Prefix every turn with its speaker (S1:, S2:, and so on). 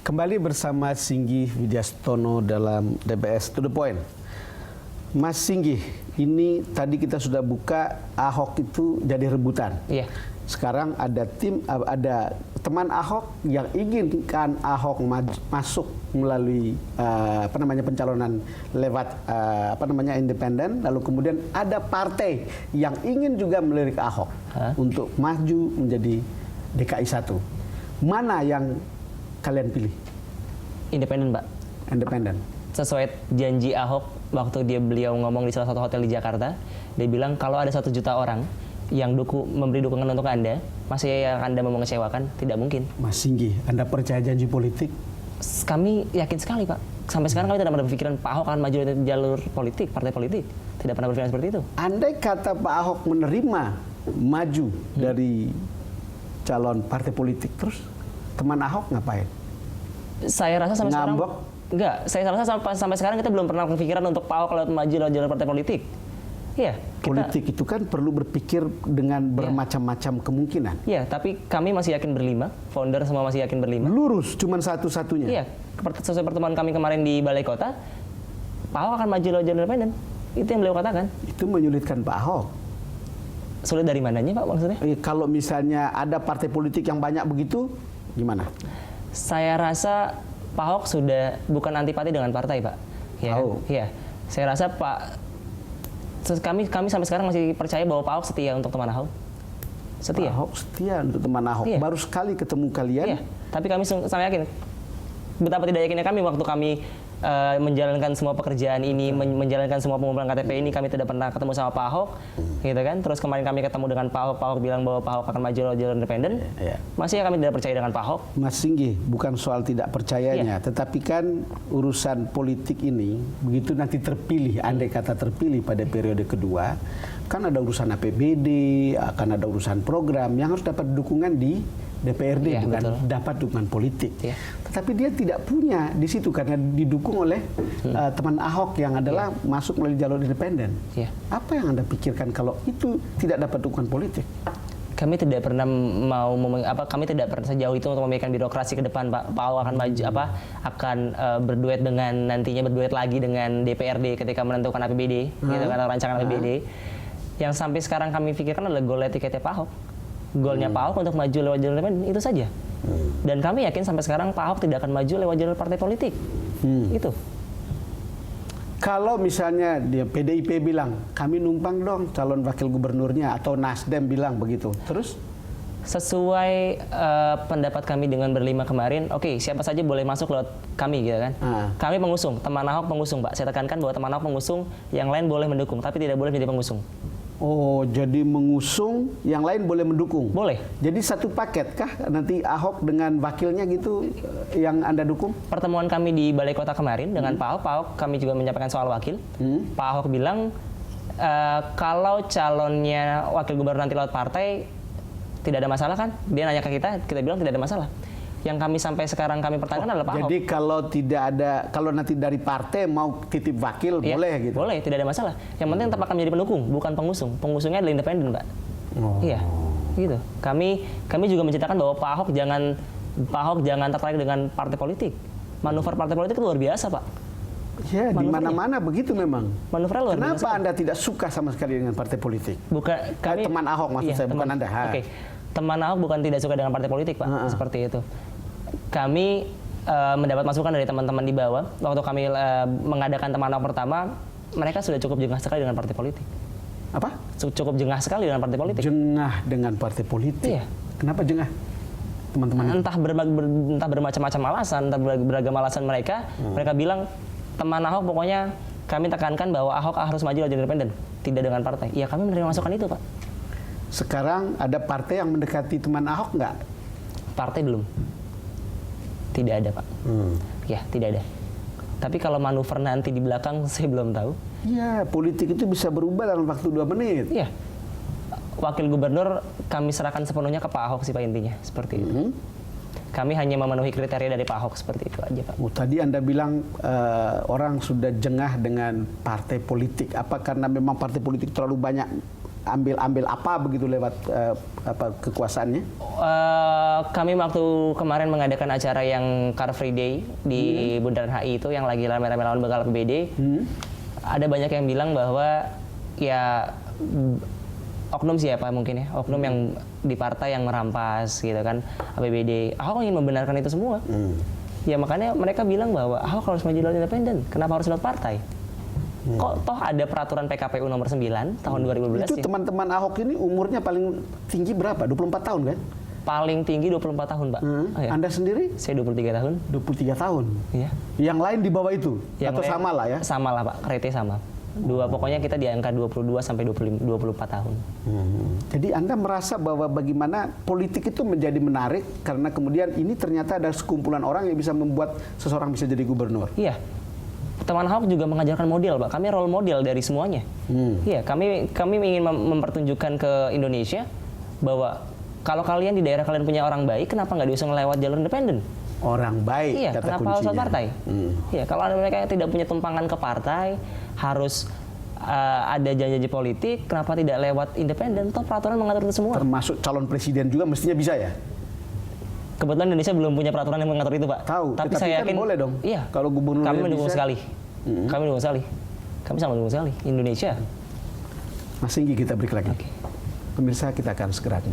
S1: Kembali bersama Singgih Widjastono dalam DBS To The Point. Mas Singgih, ini tadi kita sudah buka Ahok itu jadi rebutan.
S2: Iya.
S1: Sekarang ada teman Ahok yang inginkan Ahok masuk melalui pencalonan lewat independen, lalu kemudian ada partai yang ingin juga melirik Ahok untuk maju menjadi DKI 1. Mana yang kalian pilih?
S2: Independen, Pak.
S1: Independen.
S2: Sesuai janji Ahok waktu beliau ngomong di salah satu hotel di Jakarta, dia bilang kalau ada 1 juta orang yang memberi dukungan untuk Anda, masih yang Anda mau mengecewakan, tidak mungkin.
S1: Mas Singgih, Anda percaya janji politik?
S2: Kami yakin sekali, Pak. Sampai sekarang kami tidak pernah berpikiran Pak Ahok akan maju dari jalur politik, partai politik. Tidak pernah berpikiran seperti itu.
S1: Andai kata Pak Ahok menerima maju dari calon partai politik, terus teman Ahok ngapain?
S2: Saya rasa sampai sekarang enggak. Saya rasa sampai sekarang kita belum pernah kepikiran untuk Pak Ahok kalau maju dari jalur partai politik. Iya.
S1: Politik itu kan perlu berpikir dengan bermacam-macam kemungkinan.
S2: Iya, tapi kami masih yakin berlima. Founder semua masih yakin berlima.
S1: Lurus, cuman satu-satunya.
S2: Iya. Sesuai pertemuan kami kemarin di Balai Kota, Pak Ahok akan maju lewat jalur independen. Itu yang beliau katakan.
S1: Itu menyulitkan Pak Ahok.
S2: Sulit dari mananya, Pak, maksudnya?
S1: Kalau misalnya ada partai politik yang banyak begitu, gimana?
S2: Saya rasa Pak Ahok sudah bukan antipati dengan partai, Pak. Ya, iya. Saya rasa kami sampai sekarang masih percaya bahwa Pak Ahok setia untuk teman Ahok. Setia.
S1: Pak Ahok setia untuk teman Ahok.
S2: Iya.
S1: Baru sekali ketemu kalian.
S2: Iya. Tapi kami sangat yakin. Betapa tidak yakinnya kami waktu kami menjalankan semua pekerjaan ini, menjalankan semua pengumpulan KTP ini, kami tidak pernah ketemu sama Pak Ahok, gitu kan? Terus kemarin kami ketemu dengan Pak Ahok bilang bahwa Pak Ahok akan maju lewat jalur independen.
S1: Iya.
S2: Masih kami tidak percaya dengan Pak Ahok.
S1: Mas Singgih, bukan soal tidak percayanya, tetapi kan urusan politik ini begitu nanti terpilih, andai kata terpilih pada periode kedua, kan ada urusan APBD, akan ada urusan program yang harus dapat dukungan di DPRD, bukan dapat dukungan politik. Iya. Tetapi dia tidak punya di situ karena didukung oleh teman Ahok yang adalah masuk melalui jalur independen.
S2: Iya.
S1: Apa yang Anda pikirkan kalau itu tidak dapat dukungan politik?
S2: Kami tidak pernah kami tidak pernah sejauh itu untuk memikirkan birokrasi ke depan, Pak. Pak Ahok akan maju akan berduet lagi dengan DPRD ketika menentukan APBD, gitu kan, rancangan APBD. Yang sampai sekarang kami pikirkan adalah goal etiketnya Pak Ahok. Goalnya Pak Ahok untuk maju lewat jalur independen, itu saja. Dan kami yakin sampai sekarang Pak Ahok tidak akan maju lewat jalur partai politik. Itu.
S1: Kalau misalnya PDIP bilang, kami numpang dong calon wakil gubernurnya, atau Nasdem bilang begitu, terus?
S2: Sesuai pendapat kami dengan berlima kemarin, oke, siapa saja boleh masuk lewat kami, gitu kan? Kami pengusung, teman Ahok pengusung, Pak. Saya tekankan bahwa teman Ahok pengusung, yang lain boleh mendukung, tapi tidak boleh menjadi pengusung.
S1: Oh, jadi mengusung, yang lain boleh mendukung?
S2: Boleh.
S1: Jadi satu paket kah nanti Ahok dengan wakilnya gitu yang Anda dukung?
S2: Pertemuan kami di Balai Kota kemarin dengan Pak Ahok kami juga menyampaikan soal wakil. Pak Ahok bilang kalau calonnya wakil gubernur nanti lewat partai tidak ada masalah kan? Dia nanya ke kita bilang tidak ada masalah. Yang kami sampai sekarang kami pertanyakan adalah Pak Ahok.
S1: Jadi kalau nanti dari partai mau titip wakil boleh gitu?
S2: Boleh, tidak ada masalah. Yang penting tetap akan menjadi pendukung, bukan pengusung. Pengusungnya adalah independen, Pak. Iya, gitu. Kami juga menceritakan bahwa Pak Ahok jangan tertarik dengan partai politik. Manuver partai politik itu luar biasa, Pak.
S1: Ya, di mana-mana begitu memang.
S2: Manuvernya luar biasa.
S1: Kenapa Anda tidak suka sama sekali dengan partai politik? Teman Ahok maksud saya, bukan Anda.
S2: Oke. Teman Ahok bukan tidak suka dengan partai politik, Pak. Seperti itu. Kami mendapat masukan dari teman-teman di bawah. Waktu kami mengadakan teman Ahok pertama, mereka sudah cukup jengah sekali dengan partai politik.
S1: Apa?
S2: Cukup jengah sekali dengan partai politik.
S1: Jengah dengan partai politik?
S2: Iya.
S1: Kenapa jengah, teman-teman?
S2: Entah bermacam-macam alasan, entah beragam alasan mereka. Mereka bilang, teman Ahok pokoknya kami tekankan bahwa Ahok harus maju lewat independen, tidak dengan partai. Ya, kami menerima masukan itu, Pak.
S1: Sekarang ada partai yang mendekati teman Ahok nggak?
S2: Partai belum. Tidak ada, Pak. Ya, tidak ada. Tapi kalau manuver nanti di belakang, saya belum tahu.
S1: Ya, politik itu bisa berubah dalam waktu 2 menit.
S2: Iya. Wakil gubernur kami serahkan sepenuhnya ke Pak Ahok sih, Pak, intinya. Seperti itu. Kami hanya memenuhi kriteria dari Pak Ahok, seperti itu aja, Pak.
S1: Tadi Anda bilang orang sudah jengah dengan partai politik. Apa karena memang partai politik terlalu banyak ambil apa begitu lewat kekuasaannya?
S2: Kami waktu kemarin mengadakan acara yang Car Free Day di Bundaran HI itu yang lagi rame-rame lawan begal APBD. Ada banyak yang bilang bahwa ya oknum siapa mungkin ya, oknum yang di partai yang merampas gitu kan APBD. Ahok ingin membenarkan itu semua. Ya makanya mereka bilang bahwa Ahok harus maju lewat independen. Kenapa harus lewat partai? Kok toh ada peraturan PKPU nomor 9 tahun 2012
S1: Itu
S2: ya?
S1: teman-teman Ahok ini umurnya paling tinggi berapa? 24 tahun kan?
S2: Paling tinggi 24 tahun, Pak. Oh, ya.
S1: Anda sendiri?
S2: Saya 23 tahun.
S1: 23 tahun.
S2: Iya.
S1: Yang lain di bawah itu? Atau
S2: lain-
S1: sama lah ya?
S2: Sama lah, Pak. Rate sama. Pokoknya kita di angka 22 sampai 24 tahun.
S1: Jadi Anda merasa bahwa bagaimana politik itu menjadi menarik karena kemudian ini ternyata ada sekumpulan orang yang bisa membuat seseorang bisa jadi gubernur.
S2: Iya. Teman Ahok juga mengajarkan model, Pak. Kami role model dari semuanya. Iya, kami ingin mempertunjukkan ke Indonesia bahwa kalau kalian di daerah kalian punya orang baik, kenapa nggak diusung lewat jalur independen?
S1: Orang baik,
S2: Iya,
S1: kata
S2: kenapa harus
S1: kuncinya.
S2: lewat partai? Iya, kalau ada mereka yang tidak punya tumpangan ke partai, harus ada janji-janji politik, kenapa tidak lewat independen? Toh peraturan mengatur itu semua.
S1: Termasuk calon presiden juga mestinya bisa ya?
S2: Kebetulan Indonesia belum punya peraturan yang mengatur itu, Pak.
S1: Tahu,
S2: Tapi
S1: tetapi
S2: saya
S1: kan
S2: yakin
S1: boleh dong.
S2: Iya.
S1: Kalau gubernur
S2: kami
S1: yang
S2: mendukung
S1: bisa.
S2: sekali. Kami mendukung sekali. Kami sangat mendukung sekali Indonesia.
S1: Mas Singgi kita break lagi.
S2: Oke.
S1: Pemirsa kita akan segera